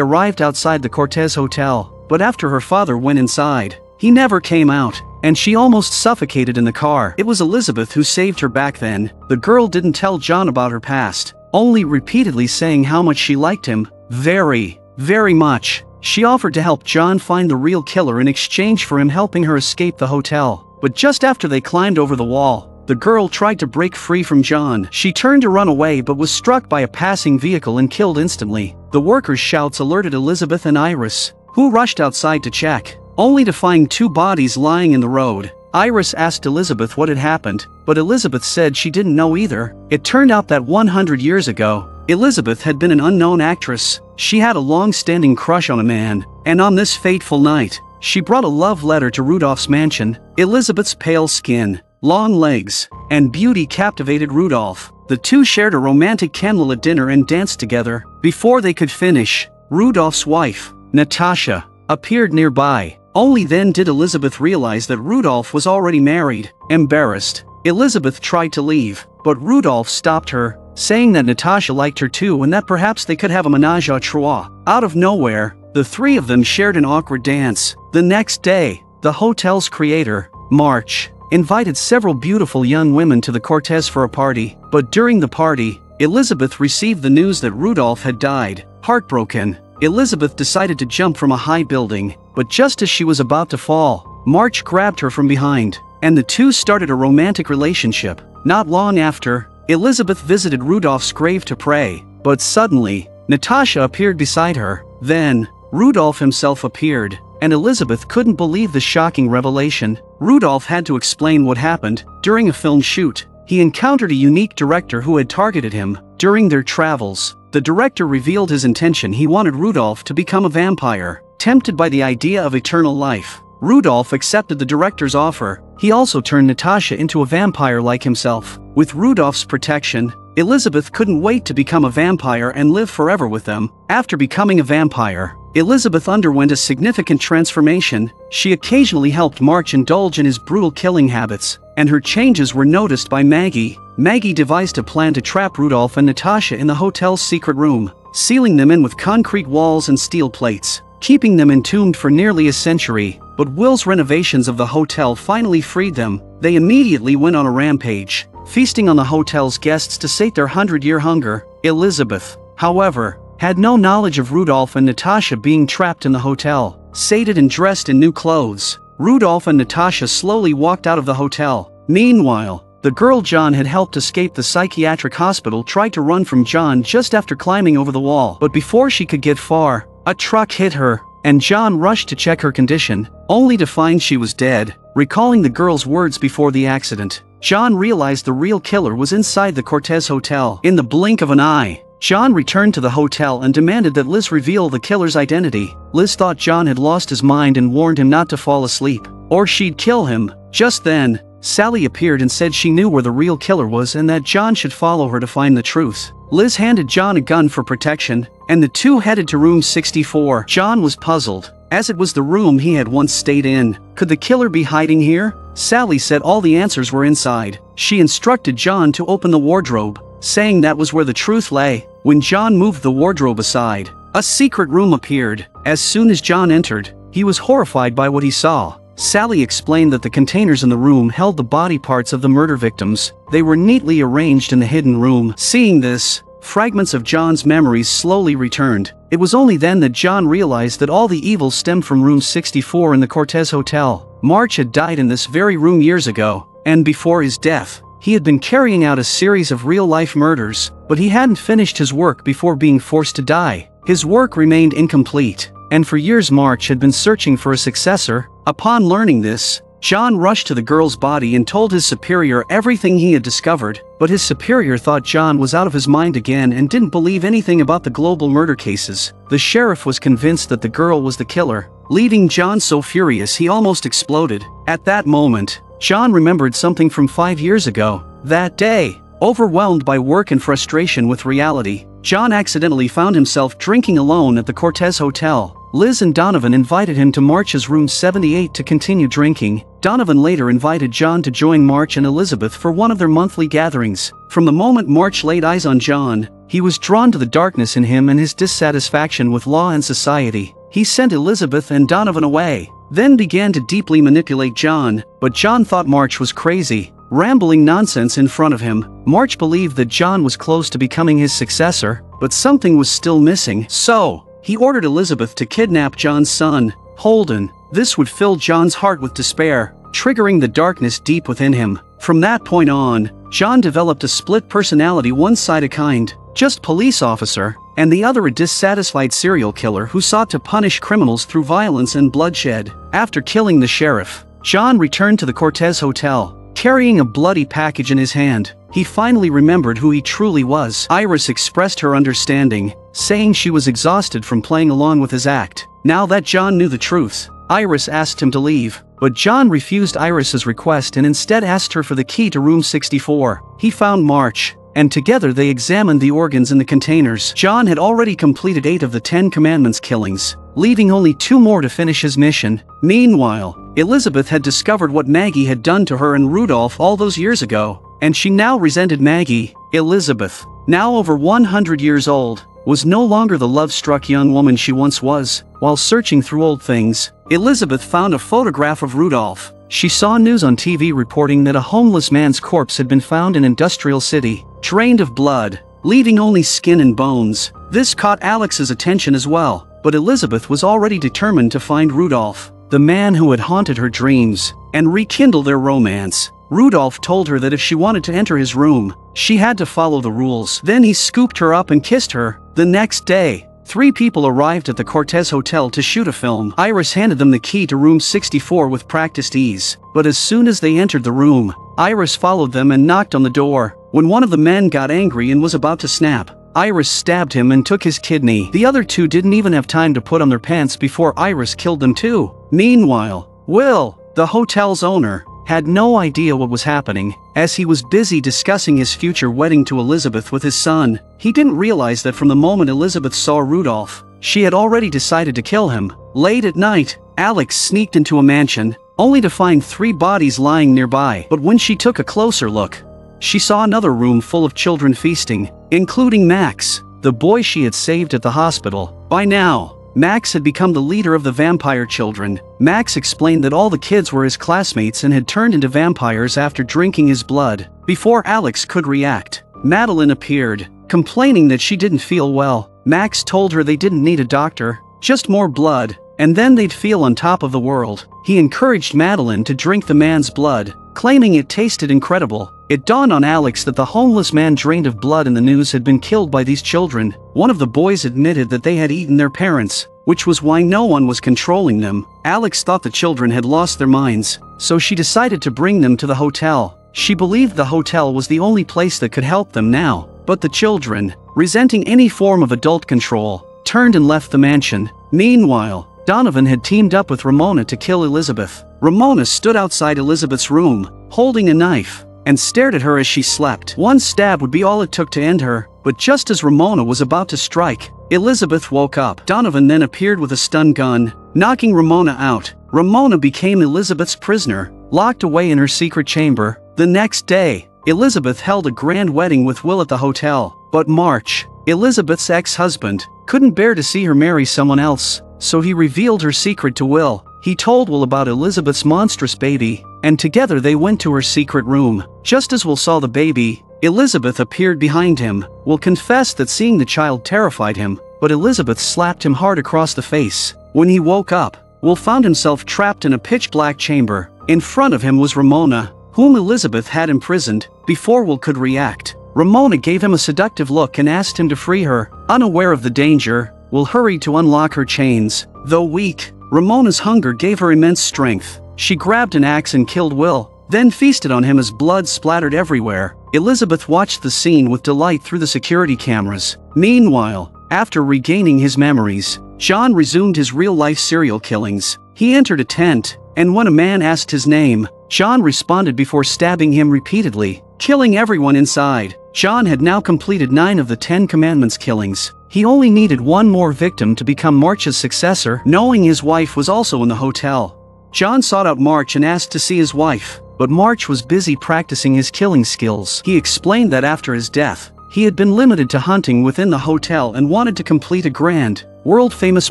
arrived outside the Cortez Hotel, but after her father went inside, he never came out, and she almost suffocated in the car. It was Elizabeth who saved her back then. The girl didn't tell John about her past, only repeatedly saying how much she liked him, very, very much. She offered to help John find the real killer in exchange for him helping her escape the hotel. But just after they climbed over the wall, the girl tried to break free from John. She turned to run away but was struck by a passing vehicle and killed instantly. The workers' shouts alerted Elizabeth and Iris, who rushed outside to check, only to find two bodies lying in the road. Iris asked Elizabeth what had happened, but Elizabeth said she didn't know either. It turned out that 100 years ago, Elizabeth had been an unknown actress. She had a long-standing crush on a man, and on this fateful night, she brought a love letter to Rudolph's mansion. Elizabeth's pale skin, long legs, and beauty captivated Rudolph. The two shared a romantic candlelit dinner and danced together. Before they could finish, Rudolph's wife, Natasha, appeared nearby. Only then did Elizabeth realize that Rudolph was already married. Embarrassed, Elizabeth tried to leave, but Rudolph stopped her, saying that Natasha liked her too and that perhaps they could have a menage a trois. Out of nowhere, the three of them shared an awkward dance. The next day, the hotel's creator, March, invited several beautiful young women to the Cortez for a party. But during the party, Elizabeth received the news that Rudolph had died. Heartbroken, Elizabeth decided to jump from a high building, but just as she was about to fall, March grabbed her from behind, and the two started a romantic relationship. Not long after, Elizabeth visited Rudolph's grave to pray, but suddenly, Natasha appeared beside her. Then, Rudolph himself appeared, and Elizabeth couldn't believe the shocking revelation. Rudolph had to explain what happened. During a film shoot, he encountered a unique director who had targeted him. During their travels, the director revealed his intention. He wanted Rudolph to become a vampire. Tempted by the idea of eternal life, Rudolph accepted the director's offer. He also turned Natasha into a vampire like himself. With Rudolph's protection, Elizabeth couldn't wait to become a vampire and live forever with them. After becoming a vampire, Elizabeth underwent a significant transformation. She occasionally helped March indulge in his brutal killing habits, and her changes were noticed by Maggie. Maggie devised a plan to trap Rudolph and Natasha in the hotel's secret room, sealing them in with concrete walls and steel plates, keeping them entombed for nearly a century. But Will's renovations of the hotel finally freed them. They immediately went on a rampage, feasting on the hotel's guests to sate their 100-year hunger. Elizabeth, however, had no knowledge of Rudolph and Natasha being trapped in the hotel. Sated and dressed in new clothes, Rudolph and Natasha slowly walked out of the hotel. Meanwhile, the girl John had helped escape the psychiatric hospital tried to run from John just after climbing over the wall. But before she could get far, a truck hit her, and John rushed to check her condition, only to find she was dead. Recalling the girl's words before the accident, John realized the real killer was inside the Cortez Hotel. In the blink of an eye, John returned to the hotel and demanded that Liz reveal the killer's identity. Liz thought John had lost his mind and warned him not to fall asleep, or she'd kill him. Just then, Sally appeared and said she knew where the real killer was and that John should follow her to find the truth. Liz handed John a gun for protection, and the two headed to room 64. John was puzzled, as it was the room he had once stayed in. Could the killer be hiding here? Sally said all the answers were inside. She instructed John to open the wardrobe, saying that was where the truth lay. When John moved the wardrobe aside, a secret room appeared. As soon as John entered, he was horrified by what he saw. Sally explained that the containers in the room held the body parts of the murder victims. They were neatly arranged in the hidden room. Seeing this, fragments of John's memories slowly returned. It was only then that John realized that all the evil stemmed from room 64 in the Cortez Hotel. March had died in this very room years ago, and before his death, he had been carrying out a series of real-life murders, but he hadn't finished his work before being forced to die. His work remained incomplete, and for years March had been searching for a successor. Upon learning this, John rushed to the girl's body and told his superior everything he had discovered, but his superior thought John was out of his mind again and didn't believe anything about the global murder cases. The sheriff was convinced that the girl was the killer, leaving John so furious he almost exploded. At that moment, John remembered something from 5 years ago. That day, overwhelmed by work and frustration with reality, John accidentally found himself drinking alone at the Cortez Hotel. Liz and Donovan invited him to March's room 78 to continue drinking. Donovan later invited John to join March and Elizabeth for one of their monthly gatherings. From the moment March laid eyes on John, he was drawn to the darkness in him and his dissatisfaction with law and society. He sent Elizabeth and Donovan away, then began to deeply manipulate John, but John thought March was crazy, rambling nonsense in front of him. March believed that John was close to becoming his successor, but something was still missing. So, he ordered Elizabeth to kidnap John's son, Holden. This would fill John's heart with despair, triggering the darkness deep within him. From that point on, John developed a split personality, one side a kind, just police officer, and the other a dissatisfied serial killer who sought to punish criminals through violence and bloodshed. After killing the sheriff, John returned to the Cortez Hotel, carrying a bloody package in his hand. He finally remembered who he truly was. Iris expressed her understanding, saying she was exhausted from playing along with his act. Now that John knew the truth, Iris asked him to leave, but John refused Iris's request and instead asked her for the key to room 64. He found March, and together they examined the organs in the containers. John had already completed 8 of the 10 Commandments killings, leaving only 2 more to finish his mission. Meanwhile, Elizabeth had discovered what Maggie had done to her and Rudolph all those years ago, and she now resented Maggie. Elizabeth, now over 100 years old, was no longer the love-struck young woman she once was. While searching through old things, Elizabeth found a photograph of Rudolph. She saw news on TV reporting that a homeless man's corpse had been found in Industrial City, drained of blood, leaving only skin and bones. This caught Alex's attention as well, but Elizabeth was already determined to find Rudolph, the man who had haunted her dreams, and rekindle their romance. Rudolph told her that if she wanted to enter his room, she had to follow the rules. Then he scooped her up and kissed her. The next day, 3 people arrived at the Cortez Hotel to shoot a film. Iris handed them the key to room 64 with practiced ease, but as soon as they entered the room, Iris followed them and knocked on the door. When one of the men got angry and was about to snap, Iris stabbed him and took his kidney. The other 2 didn't even have time to put on their pants before Iris killed them too. Meanwhile, Will, the hotel's owner, had no idea what was happening, as he was busy discussing his future wedding to Elizabeth with his son. He didn't realize that from the moment Elizabeth saw Rudolph, she had already decided to kill him. Late at night, Alex sneaked into a mansion, only to find 3 bodies lying nearby. But when she took a closer look, she saw another room full of children feasting, including Max, the boy she had saved at the hospital. By now, Max had become the leader of the vampire children. Max explained that all the kids were his classmates and had turned into vampires after drinking his blood. Before Alex could react, Madeline appeared, complaining that she didn't feel well. Max told her they didn't need a doctor, just more blood, and then they'd feel on top of the world. He encouraged Madeline to drink the man's blood, claiming it tasted incredible. It dawned on Alex that the homeless man drained of blood in the news had been killed by these children. One of the boys admitted that they had eaten their parents, which was why no one was controlling them. Alex thought the children had lost their minds, so she decided to bring them to the hotel. She believed the hotel was the only place that could help them now, but the children, resenting any form of adult control, turned and left the mansion. Meanwhile, Donovan had teamed up with Ramona to kill Elizabeth. Ramona stood outside Elizabeth's room, holding a knife, and stared at her as she slept. One stab would be all it took to end her, but just as Ramona was about to strike, Elizabeth woke up. Donovan then appeared with a stun gun, knocking Ramona out. Ramona became Elizabeth's prisoner, locked away in her secret chamber. The next day, Elizabeth held a grand wedding with Will at the hotel, but March, Elizabeth's ex-husband, couldn't bear to see her marry someone else, so he revealed her secret to Will. He told Will about Elizabeth's monstrous baby, and together they went to her secret room. Just as Will saw the baby, Elizabeth appeared behind him. Will confessed that seeing the child terrified him, but Elizabeth slapped him hard across the face. When he woke up, Will found himself trapped in a pitch-black chamber. In front of him was Ramona, whom Elizabeth had imprisoned. Before Will could react, Ramona gave him a seductive look and asked him to free her. Unaware of the danger, Will hurried to unlock her chains. Though weak, Ramona's hunger gave her immense strength. She grabbed an axe and killed Will, then feasted on him as blood splattered everywhere. Elizabeth watched the scene with delight through the security cameras. Meanwhile, after regaining his memories, John resumed his real-life serial killings. He entered a tent, and when a man asked his name, John responded before stabbing him repeatedly, killing everyone inside. John had now completed 9 of the 10 Commandments killings. He only needed one more victim to become March's successor. Knowing his wife was also in the hotel, John sought out March and asked to see his wife, but March was busy practicing his killing skills. He explained that after his death, he had been limited to hunting within the hotel and wanted to complete a grand, world-famous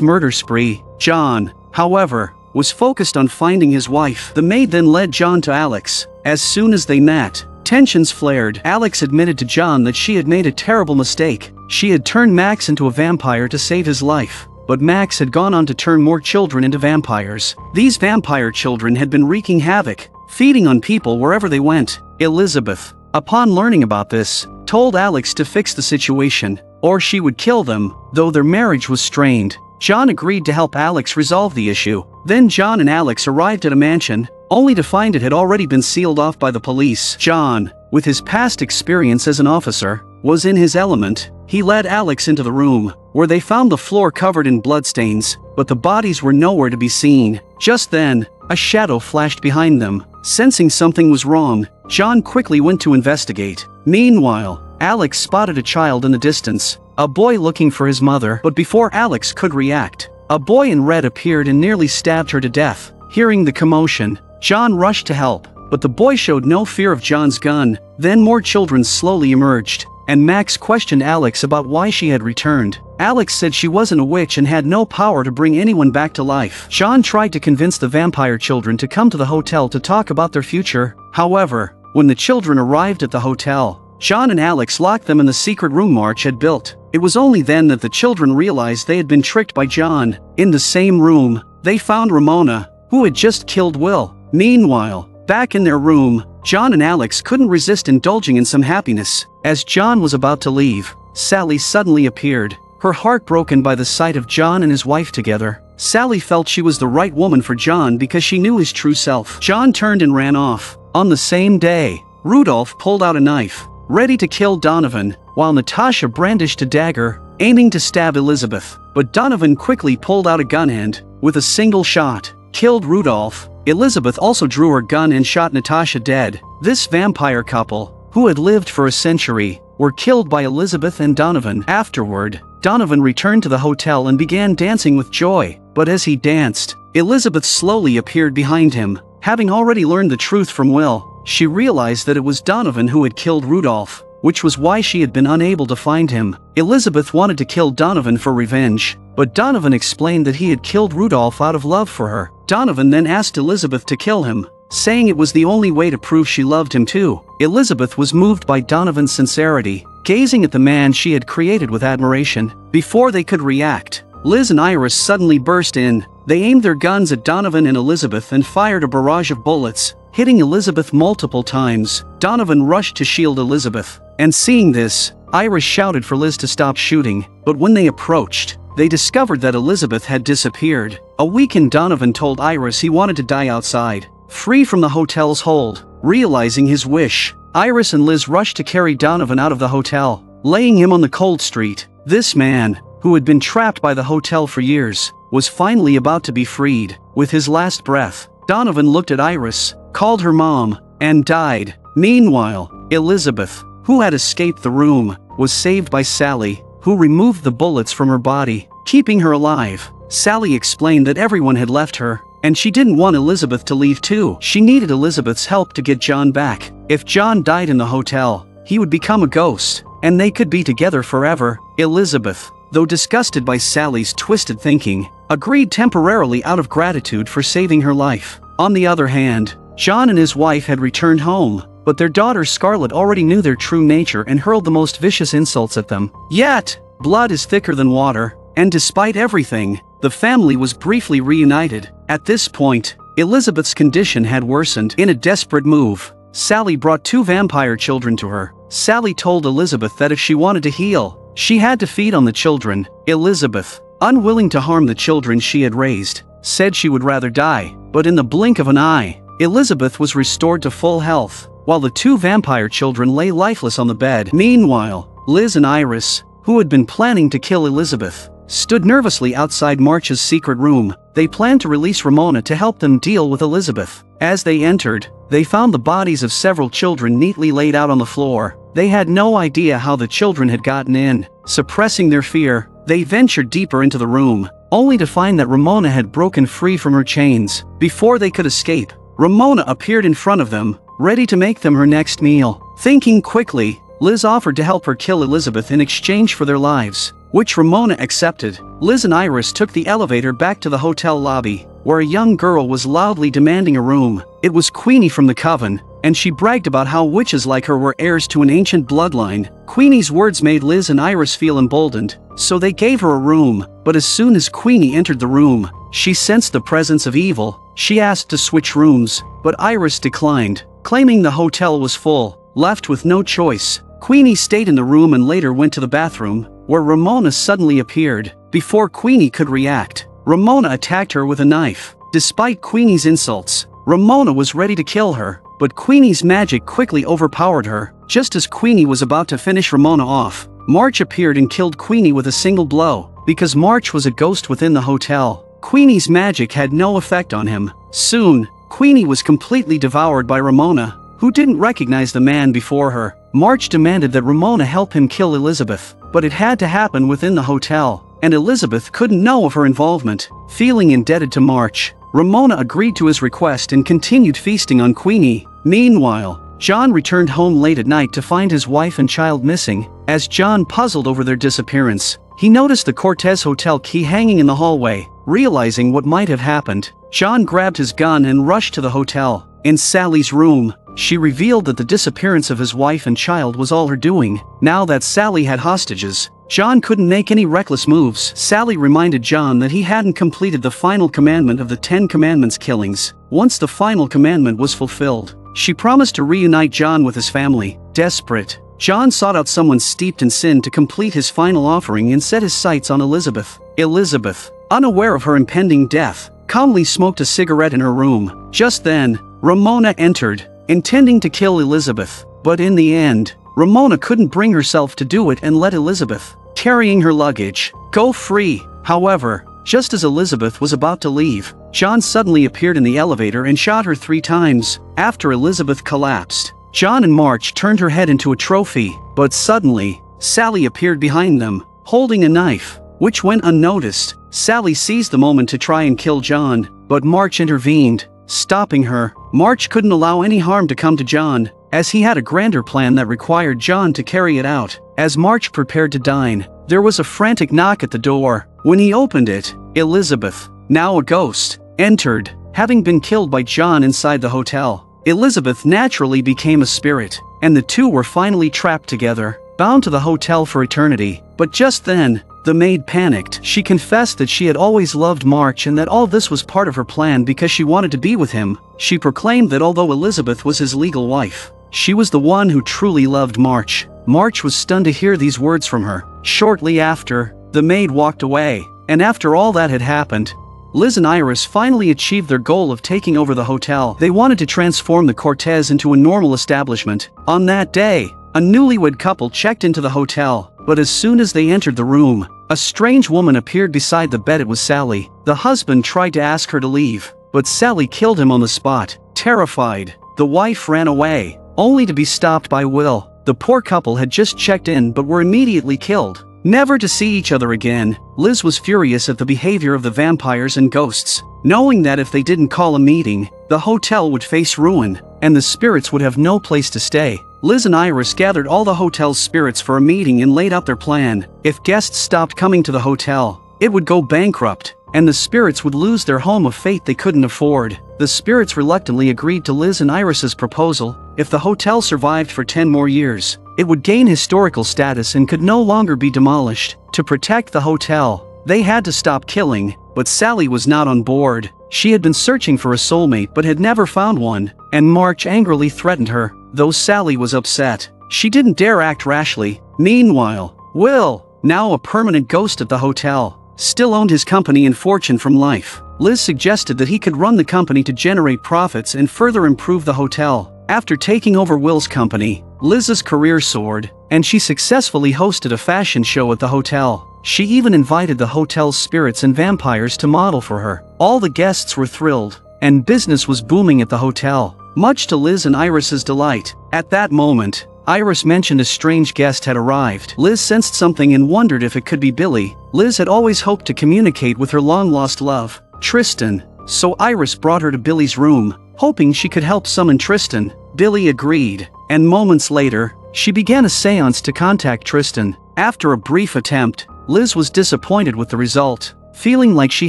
murder spree. John, however, was focused on finding his wife. The maid then led John to Alex. As soon as they met, tensions flared. Alex admitted to John that she had made a terrible mistake. She had turned Max into a vampire to save his life, but Max had gone on to turn more children into vampires. These vampire children had been wreaking havoc, feeding on people wherever they went. Elizabeth, upon learning about this, told Alex to fix the situation, or she would kill them. Though their marriage was strained, John agreed to help Alex resolve the issue. Then John and Alex arrived at a mansion, only to find it had already been sealed off by the police. John, with his past experience as an officer, was in his element. He led Alex into the room, where they found the floor covered in bloodstains, but the bodies were nowhere to be seen. Just then, a shadow flashed behind them. Sensing something was wrong, John quickly went to investigate. Meanwhile, Alex spotted a child in the distance, a boy looking for his mother. But before Alex could react, a boy in red appeared and nearly stabbed her to death. Hearing the commotion, John rushed to help, but the boy showed no fear of John's gun. Then more children slowly emerged, and Max questioned Alex about why she had returned. Alex said she wasn't a witch and had no power to bring anyone back to life. John tried to convince the vampire children to come to the hotel to talk about their future. However, when the children arrived at the hotel, John and Alex locked them in the secret room March had built. It was only then that the children realized they had been tricked by John. In the same room, they found Ramona, who had just killed Will. Meanwhile, back in their room, John and Alex couldn't resist indulging in some happiness. As John was about to leave, Sally suddenly appeared, her heart broken by the sight of John and his wife together. Sally felt she was the right woman for John because she knew his true self. John turned and ran off. On the same day, Rudolph pulled out a knife, ready to kill Donovan, while Natasha brandished a dagger, aiming to stab Elizabeth. But Donovan quickly pulled out a gun and, with a single shot, killed Rudolph. Elizabeth also drew her gun and shot Natasha dead. This vampire couple, who had lived for a century, were killed by Elizabeth and Donovan. Afterward, Donovan returned to the hotel and began dancing with joy. But as he danced, Elizabeth slowly appeared behind him. Having already learned the truth from Will, she realized that it was Donovan who had killed Rudolph, which was why she had been unable to find him. Elizabeth wanted to kill Donovan for revenge, but Donovan explained that he had killed Rudolph out of love for her. Donovan then asked Elizabeth to kill him, saying it was the only way to prove she loved him too. Elizabeth was moved by Donovan's sincerity, gazing at the man she had created with admiration. Before they could react, Liz and Iris suddenly burst in. They aimed their guns at Donovan and Elizabeth and fired a barrage of bullets, hitting Elizabeth multiple times. Donovan rushed to shield Elizabeth, and seeing this, Iris shouted for Liz to stop shooting. But when they approached, they discovered that Elizabeth had disappeared. A weakened Donovan told Iris he wanted to die outside, free from the hotel's hold. Realizing his wish, Iris and Liz rushed to carry Donovan out of the hotel, laying him on the cold street. This man, who had been trapped by the hotel for years, was finally about to be freed. With his last breath, Donovan looked at Iris, called her mom, and died. Meanwhile, Elizabeth, who had escaped the room, was saved by Sally, who removed the bullets from her body, keeping her alive. Sally explained that everyone had left her, and she didn't want Elizabeth to leave too. She needed Elizabeth's help to get John back. If John died in the hotel, he would become a ghost, and they could be together forever. Elizabeth, though disgusted by Sally's twisted thinking, agreed temporarily out of gratitude for saving her life. On the other hand, John and his wife had returned home, but their daughter Scarlett already knew their true nature and hurled the most vicious insults at them. Yet, blood is thicker than water, and despite everything, the family was briefly reunited. At this point, Elizabeth's condition had worsened. In a desperate move, Sally brought 2 vampire children to her. Sally told Elizabeth that if she wanted to heal, she had to feed on the children. Elizabeth, unwilling to harm the children she had raised, said she would rather die, but in the blink of an eye, Elizabeth was restored to full health, while the 2 vampire children lay lifeless on the bed. Meanwhile, Liz and Iris, who had been planning to kill Elizabeth, stood nervously outside March's secret room. They planned to release Ramona to help them deal with Elizabeth. As they entered, they found the bodies of several children neatly laid out on the floor. They had no idea how the children had gotten in. Suppressing their fear, they ventured deeper into the room, only to find that Ramona had broken free from her chains. Before they could escape, Ramona appeared in front of them, ready to make them her next meal. Thinking quickly, Liz offered to help her kill Elizabeth in exchange for their lives, which Ramona accepted. Liz and Iris took the elevator back to the hotel lobby, where a young girl was loudly demanding a room. It was Queenie from the Coven, and she bragged about how witches like her were heirs to an ancient bloodline. Queenie's words made Liz and Iris feel emboldened, so they gave her a room. But as soon as Queenie entered the room, she sensed the presence of evil. She asked to switch rooms, but Iris declined, claiming the hotel was full. Left with no choice, Queenie stayed in the room and later went to the bathroom, where Ramona suddenly appeared. Before Queenie could react, Ramona attacked her with a knife. Despite Queenie's insults, Ramona was ready to kill her, but Queenie's magic quickly overpowered her. Just as Queenie was about to finish Ramona off, March appeared and killed Queenie with a single blow. Because March was a ghost within the hotel, Queenie's magic had no effect on him. Soon, Queenie was completely devoured by Ramona, who didn't recognize the man before her. March demanded that Ramona help him kill Elizabeth, but it had to happen within the hotel, and Elizabeth couldn't know of her involvement. Feeling indebted to March, Ramona agreed to his request and continued feasting on Queenie. Meanwhile, John returned home late at night to find his wife and child missing. As John puzzled over their disappearance, he noticed the Cortez Hotel key hanging in the hallway. Realizing what might have happened, John grabbed his gun and rushed to the hotel. In Sally's room, she revealed that the disappearance of his wife and child was all her doing. Now that Sally had hostages, John couldn't make any reckless moves. Sally reminded John that he hadn't completed the final commandment of the 10 Commandments killings. Once the final commandment was fulfilled, she promised to reunite John with his family. Desperate, John sought out someone steeped in sin to complete his final offering and set his sights on Elizabeth. Elizabeth, unaware of her impending death, calmly smoked a cigarette in her room. Just then, Ramona entered, intending to kill Elizabeth, but in the end, Ramona couldn't bring herself to do it and let Elizabeth, carrying her luggage, go free. However, just as Elizabeth was about to leave, John suddenly appeared in the elevator and shot her 3 times. After Elizabeth collapsed, John and March turned her head into a trophy, but suddenly, Sally appeared behind them, holding a knife, which went unnoticed. Sally seized the moment to try and kill John, but March intervened, stopping her. March couldn't allow any harm to come to John, as he had a grander plan that required John to carry it out. As March prepared to dine, there was a frantic knock at the door. When he opened it, Elizabeth, now a ghost, entered, having been killed by John inside the hotel. Elizabeth naturally became a spirit, and the two were finally trapped together, bound to the hotel for eternity. But just then, the maid panicked. She confessed that she had always loved March and that all this was part of her plan because she wanted to be with him. She proclaimed that although Elizabeth was his legal wife, she was the one who truly loved March. March was stunned to hear these words from her. Shortly after, the maid walked away, and after all that had happened, Liz and Iris finally achieved their goal of taking over the hotel. They wanted to transform the Cortez into a normal establishment. On that day, a newlywed couple checked into the hotel, but as soon as they entered the room, a strange woman appeared beside the bed. It was Sally. The husband tried to ask her to leave, but Sally killed him on the spot. Terrified, the wife ran away, only to be stopped by Will. The poor couple had just checked in but were immediately killed, never to see each other again. Liz was furious at the behavior of the vampires and ghosts, knowing that if they didn't call a meeting, the hotel would face ruin, and the spirits would have no place to stay. Liz and Iris gathered all the hotel's spirits for a meeting and laid out their plan. If guests stopped coming to the hotel, it would go bankrupt. and the spirits would lose their home of fate they couldn't afford. The spirits reluctantly agreed to Liz and Iris's proposal. If the hotel survived for 10 more years, it would gain historical status and could no longer be demolished. To protect the hotel, they had to stop killing, but Sally was not on board. She had been searching for a soulmate but had never found one, and March angrily threatened her. Though Sally was upset, she didn't dare act rashly. Meanwhile, Will, now a permanent ghost at the hotel, still owned his company and fortune from life. Liz suggested that he could run the company to generate profits and further improve the hotel. After taking over Will's company, Liz's career soared, and she successfully hosted a fashion show at the hotel. She even invited the hotel's spirits and vampires to model for her. All the guests were thrilled, and business was booming at the hotel, much to Liz and Iris's delight. At that moment, Iris mentioned a strange guest had arrived. Liz sensed something and wondered if it could be Billy. Liz had always hoped to communicate with her long-lost love, Tristan, so Iris brought her to Billy's room, hoping she could help summon Tristan. Billy agreed, and moments later, she began a seance to contact Tristan. After a brief attempt, Liz was disappointed with the result, feeling like she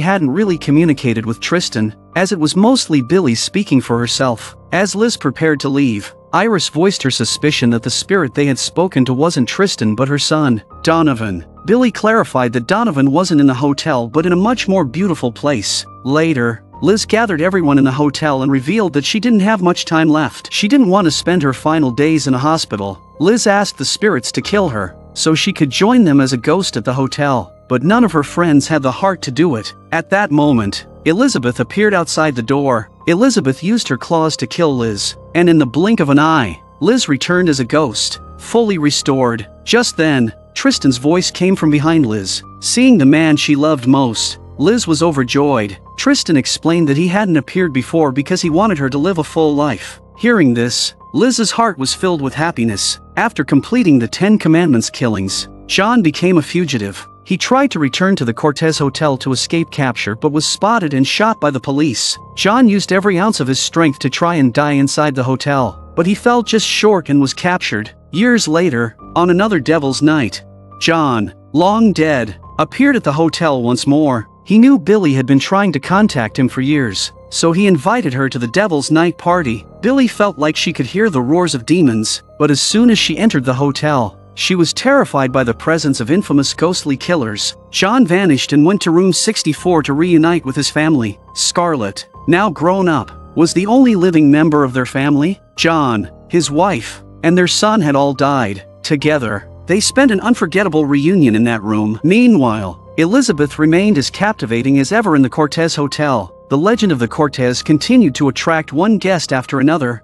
hadn't really communicated with Tristan, as it was mostly Billy speaking for herself. As Liz prepared to leave, Iris voiced her suspicion that the spirit they had spoken to wasn't Tristan but her son, Donovan. Billy clarified that Donovan wasn't in the hotel but in a much more beautiful place. Later, Liz gathered everyone in the hotel and revealed that she didn't have much time left. She didn't want to spend her final days in a hospital. Liz asked the spirits to kill her, so she could join them as a ghost at the hotel, but none of her friends had the heart to do it. At that moment, Elizabeth appeared outside the door. Elizabeth used her claws to kill Liz, and in the blink of an eye, Liz returned as a ghost, fully restored. Just then, Tristan's voice came from behind Liz. Seeing the man she loved most, Liz was overjoyed. Tristan explained that he hadn't appeared before because he wanted her to live a full life. Hearing this, Liz's heart was filled with happiness. After completing the 10 Commandments killings, John became a fugitive. He tried to return to the Cortez Hotel to escape capture but was spotted and shot by the police. John used every ounce of his strength to try and die inside the hotel, but he fell just short and was captured. Years later, on another Devil's Night, John, long dead, appeared at the hotel once more. He knew Billy had been trying to contact him for years, so he invited her to the Devil's Night party. Billy felt like she could hear the roars of demons, but as soon as she entered the hotel, she was terrified by the presence of infamous ghostly killers. John vanished and went to room 64 to reunite with his family. Scarlett, now grown up, was the only living member of their family. John, his wife, and their son had all died. Together, they spent an unforgettable reunion in that room. Meanwhile, Elizabeth remained as captivating as ever in the Cortez Hotel. The legend of the Cortez continued to attract one guest after another.